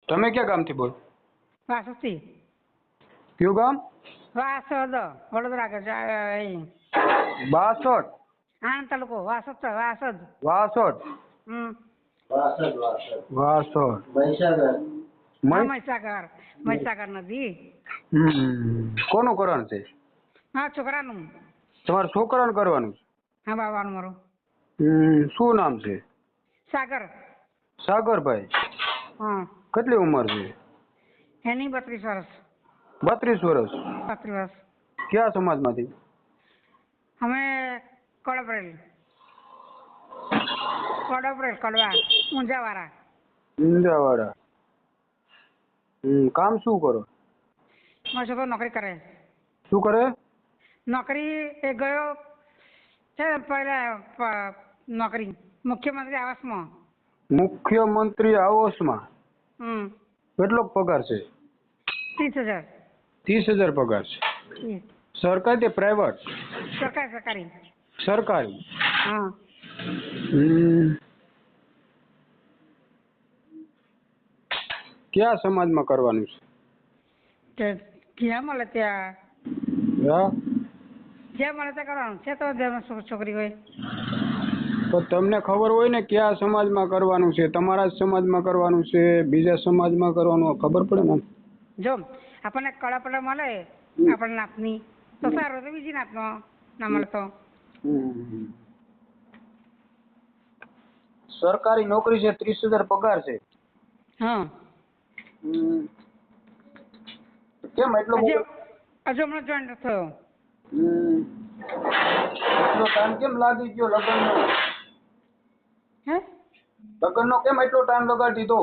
તમે ક્યાં ગામથી બોલો? વાસદથી. કયું ગામ? વાસદ વડોદરા આગળ અહીં બાસઠ. આણંદ તાલુકો વાસદ છે, વાસદ. વાસઠ. વાસઠ. હા મહીસાગર નદી. કોનું કરવાનું છે? હા છોકરાનું. તમારા છોકરાને કરવાનું છે? હા બાવાનું મારું. શું નામ છે? સાગર. સાગરભાઈ. હા. કેટલી ઉંમર છે? એની 32 વર્ષ. 32 વર્ષ. 32 વર્ષ. કયા સમાજમાંથી? અમે કડવા ઊંઝાવાળા. ઊંઝાવાળા. કામ શું કરો? મારો છોકરો નોકરી કરે. શું કરે? નોકરી એ ગયો છે પહેલા નોકરી મુખ્યમંત્રી આવાસમાં. મુખ્યમંત્રી આવાસમાં? કેટલો પગાર છે? 30,000. 30,000 પગાર છે. સરકારી કે પ્રાઇવેટ? સરકારી. સરકારી. હા. કયા સમાજમાં કરવાનું છે? જ્યાં મળે ત્યાં. હા? જ્યાં મળે ત્યાં કરવાનું છે. તો છોકરી હોય તો તમને ખબર હોય ને કયા સમાજમાં કરવાનું છે? તમારા જ સમાજમાં કરવાનું છે, બીજા સમાજમાં કરવાનું, ખબર પડે ને? જો આપણને કળા મળે આપણા નાતની તો સારું, તો બીજી નાતનો ના મળે તો. સરકારી નોકરી છે, 30,000 પગાર છે. હા. કેમ એટલો બધો? હજુ હમણાં જોઈન થયો. એટલો ટાઈમ કેમ લાગી ગયો લગ્નનો? હે? લગ્નનો કેમ એટલો ટાઈમ લગાડી દીધો?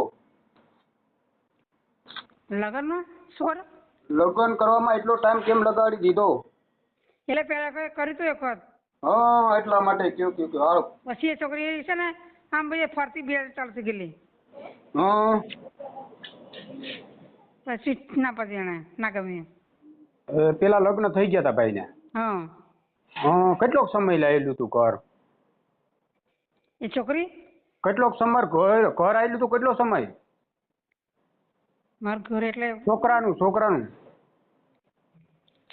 લગ્નમાં શું કરો? લગ્ન કરવામાં એટલો ટાઈમ કેમ લગાડી દીધો? એટલે પહેલા કર્યું તું એક વખત. હા, એટલા માટે કયો હાલો. પછી એ છોકરી છે ને આમ ભાઈ ફરતી બે ચાલતી ગયેલી. હા. પછી ના પડી એને ના ગમ્યું. પેલા લગ્ન થઈ ગયા હતા ભાઈને? હા. હા. કેટલોક સમય લાયેલું તું ઘર? એ છોકરી કેટલોક સમય ઘર આવેલું તું? કેટલો સમય? મારું ઘર એટલે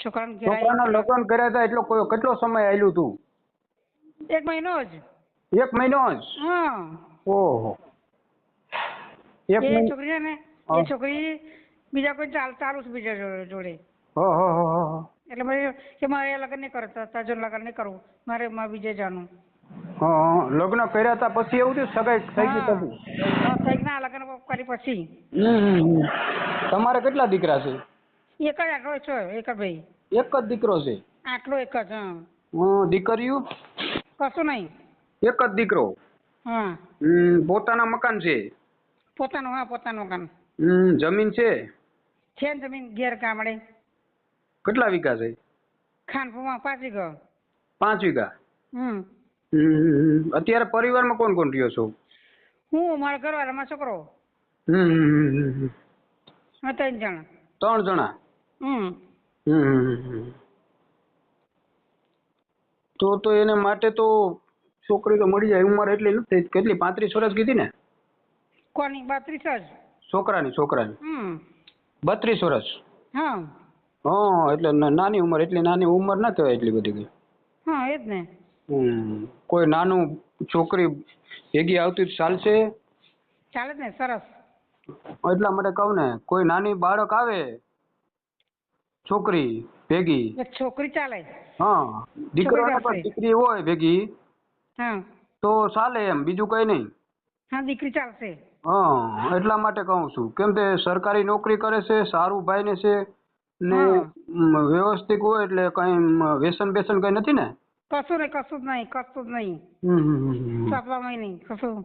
છોકરાના લગ્ન કર્યા હતા એટલો કેટલો સમય આવેલું તું? 1 મહિનો જ. 1 મહિનો જ? હા. ઓહો. એ છોકરી છે ને એ છોકરી બીજા કોઈ ચાલુ છે બીજા જોડે. એટલે પછી કે મારે લગ્ન નહીં કરો, તાજો લગ્ન નહીં કરવું, મારે બીજે જાણું. લગ્ન કર્યા હતા પછી એવું થયું? સગાઈ થઈ ગઈ પછી? થઈ ના લગ્ન કરી પછી. તમારે કેટલા દીકરા છે? એક જ આટલો છે, એક જ ભાઈ. એક જ દીકરો છે? આટલો એક જ. દીકરીઓ? કશું નહીં. એક જ દીકરો? હા. પોતાના મકાન છે? પોતાનું મકાન. જમીન છે? છે ને જમીન ઘેર ગામડે. કેટલા વીઘા છે? ખાનપુરમાં 5 વીઘા. 5 વીઘા? અત્યારે પરિવારમાં કોણ કોણ રહ્યો છો? હું, મારા ઘરવાળા, મારો છોકરો. 3 જણા. 3 જણા? તો એને માટે તો છોકરી તો મળી જાય. ઉંમર એટલી નથી. કેટલી 35 વર્ષ કીધી ને? કોની? 32 જ. છોકરાની? 32 વર્ષ? હા. એટલે નાની ઉંમર. એટલી નાની ઉંમર ના કહેવાય એટલી બધી. હા, એ જ ને. કોઈ નાનું છોકરી ભેગી આવતી ચાલશે? ચાલે જ ને, સરસ. એટલા માટે કહું ને, કોઈ નાની બાળક આવે છોકરી ભેગી. છોકરી ચાલે. હા, દીકરો પણ દીકરી હોય ભેગી તો ચાલે એમ, બીજું કઈ નહીં. હા, દીકરી ચાલશે. એટલા માટે કહું છું. કેમ કે સરકારી નોકરી કરે છે, સારું ભાઈને છે ને, વ્યવસ્થિત હોય એટલે કઈ વ્યસન કઈ નથી ને? કશું જ નહીં. સાતવામાં નહીં કશું.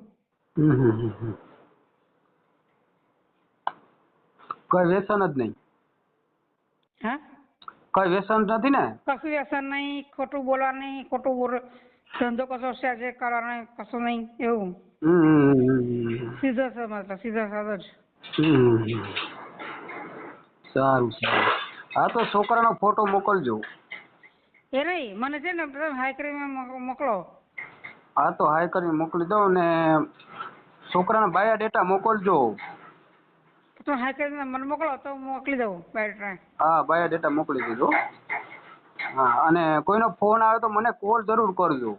કઈ વ્યસન જ નહીં? હા, કઈ વ્યસન નથી ને? કશું વ્યસન નહીં, ખોટું બોલવા નહીં, ધંધો કશો છે કરવાનો કશું નહીં એવું. સીધો છે મતલબ, સીધો સાધો જ. સારું. હા, તો છોકરાનો ફોટો મોકલજો. એ નહીં, મને છે ને હાઈ કરીને મોકલો. હા, તો હાઈ કરીને મોકલી દઉં ને છોકરાના બાયોડેટા મોકલજો. તો હા કરીને મને મોકલો તો મોકલી દઉં બાયોડેટા. હા બાયોડેટા મોકલી દીધો. હા અને કોઈનો ફોન આવે તો મને કોલ જરૂર કરજો.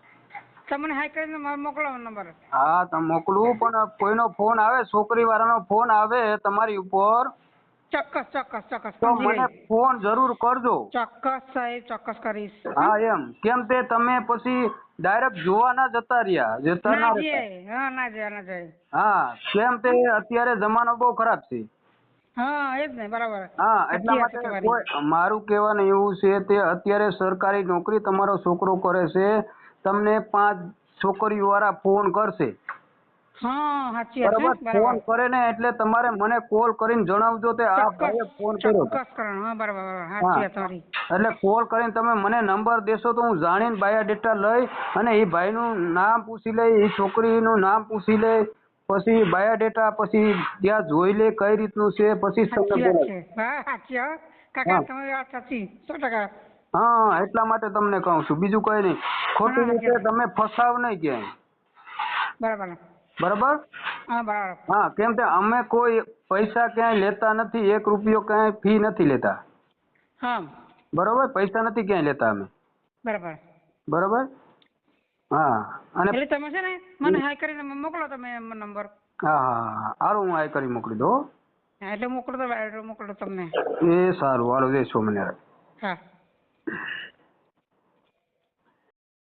તમને હાઈ કરીને મારે મોકલો નંબર. હા તમે મોકલું, પણ કોઈનો ફોન આવે, છોકરી વાળાનો ફોન આવે તમારી ઉપર ચોક્કસ ચોક્કસ ચોક્કસ તો સમજી મને ગઈ. ફોન જરૂર કરજો. ચોક્કસ સાહેબ ચોક્કસ કરીશ. હા એમ કેમ તે તમે પછી ડાયરેક્ટ જોવા ના જતા રહ્યા, જતા ના ના રહેતા. જઈએ, હા ના જાય ના જાય. હા કેમ તે અત્યારે જમાનો બહુ ખરાબ છે. હા એ જ ને બરાબર. હા એટલા સાચી વાત છે માટે તમારી. કોઈ મારું કહેવાનું એવું છે તે અત્યારે સરકારી નોકરી તમારો છોકરો કરે છે, તમને 5 છોકરીઓ વાળા ફોન કરશે. હા સાચી વાત છે બરાબર, બરાબર. ફોન કરે ને એટલે તમારે મને કોલ કરીને જણાવજો તે આ ચોક્કસ ભાઈએ ફોન કર્યો હતો. ચોક્કસ કરો. હા બરાબર બરાબર હા સાચી વાત તમારી. એટલે કોલ કરીને તમે મને નંબર દેશો તો હું જાણીને બાયોડેટા લઈ અને એ ભાઈનું નામ પૂછી લઈ, એ છોકરીનું નામ પૂછી લઈ, પછી બાયોડેટા પછી ત્યાં જોઈ લે કઈ રીતનું છે, પછી તમને સાચી વાત બોલાય. છે. હા સાચી હો કાકા હા તમારી વાત સાચી 100%. હા એટલા માટે તમને કહું છું, બીજું કઈ નહીં. ખોટી હા સાચી રીતે વાત. તમે ફસાવ નહીં ક્યાંય. બરાબર. બરાબર. હા બરાબર. હા કેમ કે અમે કોઈ પૈસા ક્યાંય લેતા નથી, 1 રૂપિયો ક્યાંય ફી નથી લેતા. હા બરોબર, પૈસા નથી ક્યાંય લેતા અમે. બરાબર. બરોબર. હા અને એટલે તમે છે ને મને હાઈ કરીને મોકલો તમે નંબર. હા હા હા હારું હું આ કરી મોકલી દઉં. હા એટલે મોકલો તો બાયોડેટા મોકલો તમને. એ સારું હાલો જય સ્વામિનારાયણ. હા.